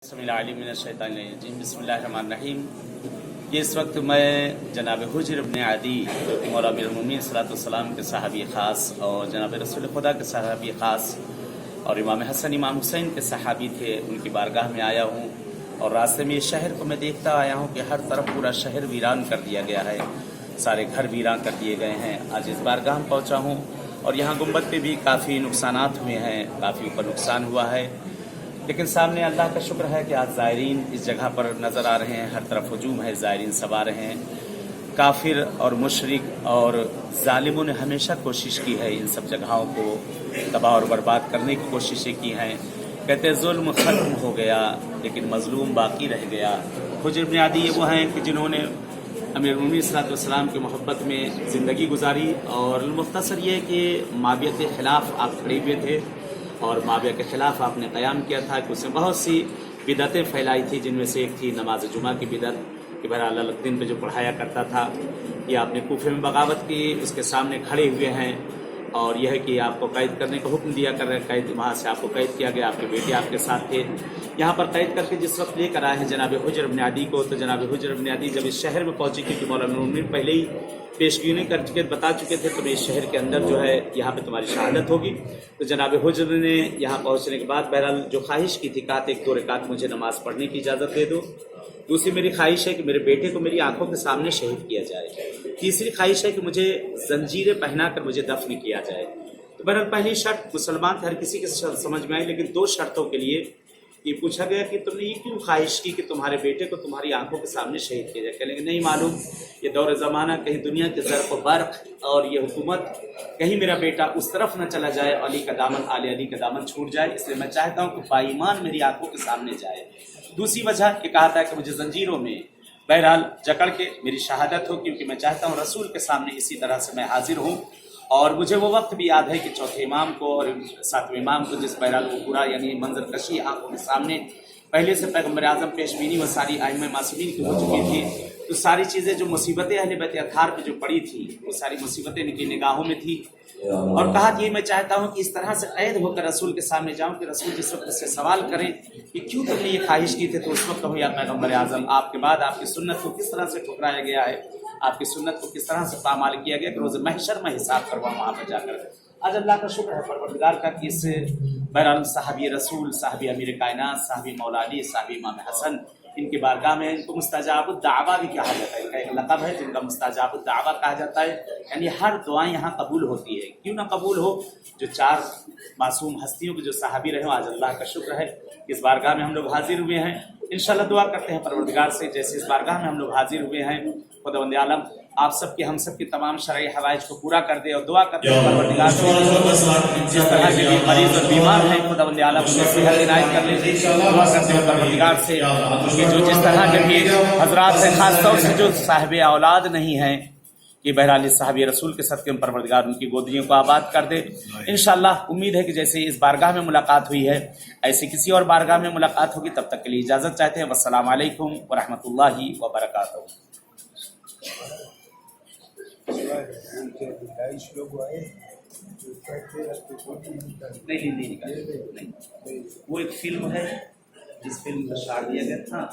बिस्मिल्लाहिर्रहमानिर्रहीम। ये इस वक्त मैं जनाब हुज्र इब्न अदी जो कि मौला अमीरुल मोमिनीन सलाम के सहाबी ख़ास और जनाब रसूल खुदा के सहाबी ख़ास और इमाम हसन इमाम हुसैन के सहाबी थे, उनकी बारगाह में आया हूँ। और रास्ते में इस शहर को मैं देखता आया हूँ कि हर तरफ पूरा शहर वीरान कर दिया गया है, सारे घर वीरान कर दिए गए हैं। आज इस बारगाह में पहुँचा हूँ और यहाँ गुंबद पे भी काफ़ी नुकसानात हुए हैं, काफ़ी ऊपर नुकसान हुआ है, लेकिन सामने अल्लाह का शुक्र है कि आज ज़ायरीन इस जगह पर नज़र आ रहे हैं। हर तरफ हजूम है, ज़ायरीन सब आ रहे हैं। काफिर और मुशरिक और जालिमों ने हमेशा कोशिश की है इन सब जगहों को तबाह और बर्बाद करने की कोशिशें की हैं। कहते हैं जुल्म ख़त्म हो गया लेकिन मजलूम बाकी रह गया। हुज्र इब्न अदी ये वो हैं कि जिन्होंने अमीरुल मोमिनीन सलाम की मोहब्बत में ज़िंदगी गुजारी। और मुख्तसर ये है कि माविया के ख़िलाफ़ आप खड़े हुए थे और माविया के ख़िलाफ़ आपने क़याम किया था कि उसने बहुत सी बिदतें फैलाई थी, जिनमें से एक थी नमाज जुमा की बिदत कि बहरहाल अलग दिन पे जो पढ़ाया करता था। ये आपने कूफे में बगावत की, उसके सामने खड़े हुए हैं और यह है कि आपको कैद करने का हुक्म दिया कर रहे हैं। कैद वहाँ से आपको कैद किया गया, आपके बेटे आपके साथ थे। यहाँ पर कैद करके जिस वक्त लेकर आए हैं जनाब हुज्र इब्न अदी को, तो जनाब हुज्र इब्न अदी जब इस शहर में पहुँचे, क्योंकि मौला अमीरुल मोमिनीन पहले ही पेशगीनी कर चुके बता चुके थे तुम्हें इस शहर के अंदर जो है यहाँ पे तुम्हारी शहादत होगी। तो जनाब हुज्र ने यहाँ पहुँचने के बाद बहरहाल जो ख्वाहिश की थी, कहा था एक दो रकात मुझे नमाज पढ़ने की इजाज़त दे दो। दूसरी मेरी ख्वाहिश है कि मेरे बेटे को मेरी आंखों के सामने शहीद किया जाए। तीसरी ख्वाहिश है कि मुझे जंजीरें पहना कर मुझे दफन किया जाए। तो बहरहाल पहली शर्त मुसलमान हर किसी के समझ में आई, लेकिन दो शर्तों के लिए ये पूछा गया कि तुमने ये क्यों ख्वाहिश की कि तुम्हारे बेटे को तुम्हारी आंखों के सामने शहीद किया जाए। कहेंगे नहीं मालूम, ये दौर ज़माना, कहीं दुनिया के ज़र्फ़ बर्क़ और ये हुकूमत, कहीं मेरा बेटा उस तरफ न चला जाए, अली का दामन आले अली का दामन छूट जाए, इसलिए मैं चाहता हूँ कि बाईमान मेरी आंखों के सामने जाए। दूसरी वजह ये कहा था कि मुझे जंजीरों में बहरहाल जकड़ के मेरी शहादत हो, क्योंकि मैं चाहता हूँ रसूल के सामने इसी तरह से मैं हाजिर हूँ। और मुझे वो वक्त भी याद है कि चौथे इमाम को और सातवें इमाम को जिस बहरहाल वो पूरा यानी मंजर कशी आंखों के सामने पहले से पैगम्बर आज़म पेशबीनी व सारी आइम्मा मासूमीन की हो चुकी थी। तो सारी चीज़ें जो मुसीबतें अहले बैत अथार पे जो पड़ी थी, वो सारी मुसीबतें इनकी निगाहों में थी। और कहा कि मैं चाहता हूँ कि इस तरह से कैद होकर रसूल के सामने जाऊँ कि रसूल जिस वक्त से सवाल करें कि क्यों तुमने ये ख्वाहिश की थी, तो उस वक्त कहूँ या पैगम्बर आज़म, आपके बाद आपकी सुन्नत को किस तरह से ठुकराया गया है, आपकी सुन्नत को किस तरह से पामाल किया गया कि रोज़ महशर में हिसाब करवाऊँ वहाँ पर जाकर। आज अल्लाह का शुक्र है परवरदिगार का कि इस बहरहाल साहबी रसूल, साहबी अमीर कायनात, साहबी मौला अली, साहबी इमाम हसन, इनकी बारगाह में इनको मुस्ताजाबुद दावा भी कहा जाता है। इनका एक लक़ब है जिनका मुस्ताजाबुद दावा कहा जाता है, यानी हर दुआएं यहाँ कबूल होती है। क्यों ना कबूल हो, जो चार मासूम हस्तियों के जो साहबी रहे हो, आज अल्लाह का शुक्र है इस बारगाह में हम लोग हाजिर हुए हैं। इंशाल्लाह दुआ करते हैं परवरदिगार से जैसे इस बारगाह में हम लोग हाजिर हुए हैं, खुदावंद आलम आप सब की हम सब की तमाम शरई हवाइज को पूरा कर दे। और दुआ करते हैं परवरदिगार से जिस तरह के भी मरीज और बीमार हैं, खुदावंद आलम उन्हें सेहत इनायत कर ले। दुआ करते हैं परवरदिगार से कि जो जिस तरह के भी हजरात हैं, खासतौर से जो साहिब औलाद नहीं हैं, कि बहरहाल इस साहबी रसूल के सदक़े में परवरदिगार उनकी गोदियों को आबाद कर दे। इंशाअल्लाह उम्मीद है कि जैसे इस बारगाह में मुलाकात हुई है, ऐसी किसी और बारगाह में मुलाकात होगी। तब तक के लिए इजाज़त चाहते हैं। वस्सलामु अलैकुम व रहमतुल्लाहि व बरकातहू। नहीं, वो एक फिल्म है जिस फिल्म का शार दिया गया था।